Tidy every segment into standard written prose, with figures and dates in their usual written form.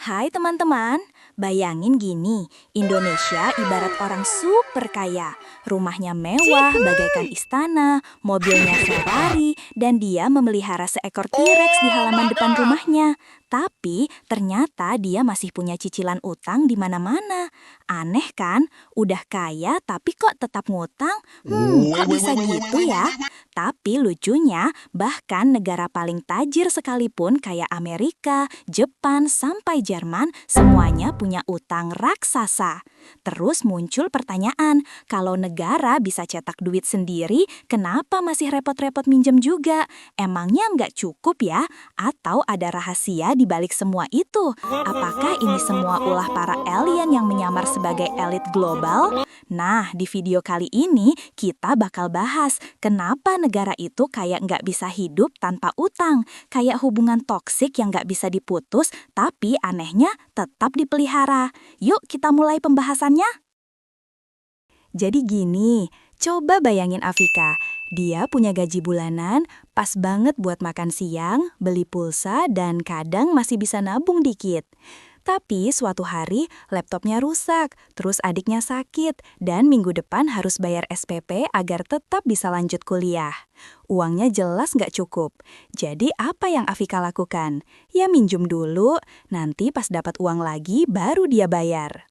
Hai teman-teman, bayangin gini, Indonesia ibarat orang super kaya. Rumahnya mewah, bagaikan istana, mobilnya Ferrari, dan dia memelihara seekor T-Rex di halaman depan rumahnya. Tapi ternyata dia masih punya cicilan utang di mana-mana. Aneh kan? Udah kaya tapi kok tetap ngutang? Kok bisa gitu ya? Tapi lucunya, bahkan negara paling tajir sekalipun kayak Amerika, Jepan, sampai Jerman, semuanya punya utang raksasa. Terus muncul pertanyaan, kalau negara bisa cetak duit sendiri, kenapa masih repot-repot minjem juga? Emangnya nggak cukup ya? Atau ada rahasia di balik semua itu? Apakah ini semua ulah para alien yang menyamar sebagai elit global? Nah, di video kali ini kita bakal bahas kenapa negara itu kayak nggak bisa hidup tanpa utang, kayak hubungan toksik yang nggak bisa diputus, tapi anehnya tetap dipelihara. Yuk kita mulai pembahasannya. Jadi gini, coba bayangin Afika. Dia punya gaji bulanan, pas banget buat makan siang, beli pulsa, dan kadang masih bisa nabung dikit. Tapi suatu hari laptopnya rusak, terus adiknya sakit, dan minggu depan harus bayar SPP agar tetap bisa lanjut kuliah. Uangnya jelas nggak cukup. Jadi apa yang Afika lakukan? Ya minjem dulu, nanti pas dapat uang lagi baru dia bayar.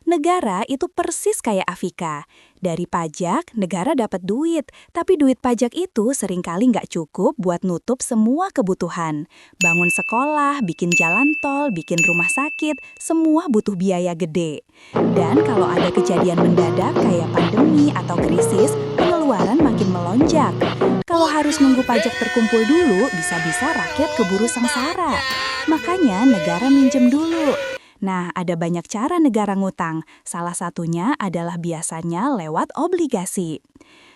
Negara itu persis kayak Afika. Dari pajak, negara dapat duit, tapi duit pajak itu seringkali nggak cukup buat nutup semua kebutuhan. Bangun sekolah, bikin jalan tol, bikin rumah sakit, semua butuh biaya gede. Dan kalau ada kejadian mendadak kayak pandemi atau krisis, pengeluaran makin melonjak. Kalau harus nunggu pajak terkumpul dulu, bisa-bisa rakyat keburu sengsara. Makanya negara minjem dulu. Nah, ada banyak cara negara ngutang. Salah satunya adalah biasanya lewat obligasi.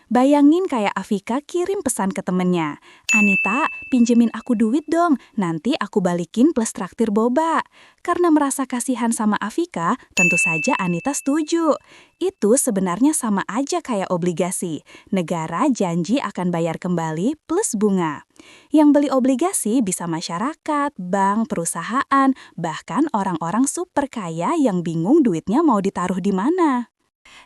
Bayangin kayak Afika kirim pesan ke temennya. Anita, pinjemin aku duit dong, nanti aku balikin plus traktir boba. Karena merasa kasihan sama Afika, tentu saja Anita setuju. Itu sebenarnya sama aja kayak obligasi. Negara janji akan bayar kembali plus bunga. Yang beli obligasi bisa masyarakat, bank, perusahaan, bahkan orang-orang super kaya yang bingung duitnya mau ditaruh di mana.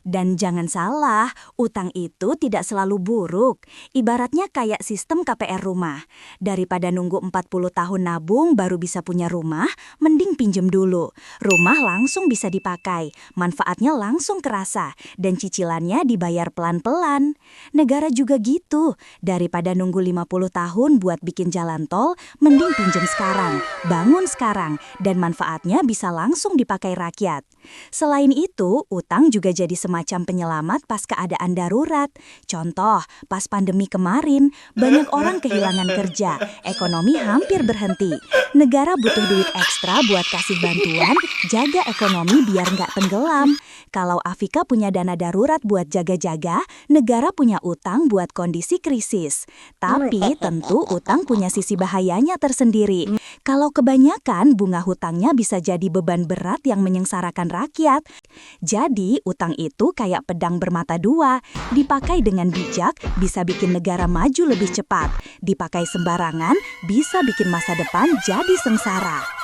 Dan jangan salah, utang itu tidak selalu buruk. Ibaratnya kayak sistem KPR rumah. Daripada nunggu 40 tahun nabung baru bisa punya rumah, mending pinjem dulu. Rumah langsung bisa dipakai, manfaatnya langsung kerasa, dan cicilannya dibayar pelan-pelan. Negara juga gitu. Daripada nunggu 50 tahun buat bikin jalan tol, mending pinjem sekarang, bangun sekarang, dan manfaatnya bisa langsung dipakai rakyat. Selain itu, utang juga jadi semacam penyelamat pas keadaan darurat. Contoh, pas pandemi kemarin, banyak orang kehilangan kerja, ekonomi hampir berhenti. Negara butuh duit ekstra buat kasih bantuan, jaga ekonomi biar nggak tenggelam. Kalau Afika punya dana darurat buat jaga-jaga, negara punya utang buat kondisi krisis. Tapi tentu utang punya sisi bahayanya tersendiri. Kalau kebanyakan, bunga hutangnya bisa jadi beban berat yang menyengsarakan rakyat. Jadi, utang itu kayak pedang bermata dua. Dipakai dengan bijak, bisa bikin negara maju lebih cepat. Dipakai sembarangan, bisa bikin masa depan jadi sengsara.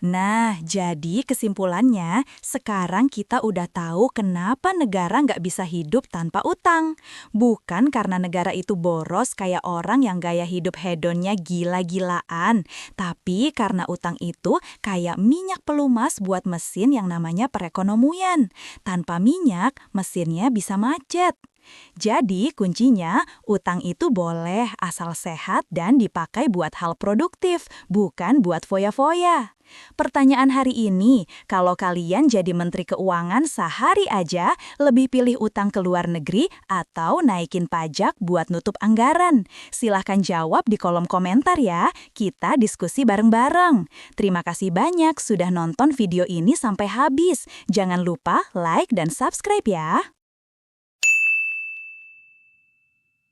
Nah, jadi kesimpulannya, sekarang kita udah tahu kenapa negara nggak bisa hidup tanpa utang. Bukan karena negara itu boros kayak orang yang gaya hidup hedonnya gila-gilaan. Tapi karena utang itu kayak minyak pelumas buat mesin yang namanya perekonomian. Tanpa minyak, mesinnya bisa macet. Jadi kuncinya, utang itu boleh asal sehat dan dipakai buat hal produktif, bukan buat foya-foya. Pertanyaan hari ini, kalau kalian jadi Menteri Keuangan sehari aja, lebih pilih utang ke luar negeri atau naikin pajak buat nutup anggaran? Silahkan jawab di kolom komentar ya, kita diskusi bareng-bareng. Terima kasih banyak sudah nonton video ini sampai habis. Jangan lupa like dan subscribe ya.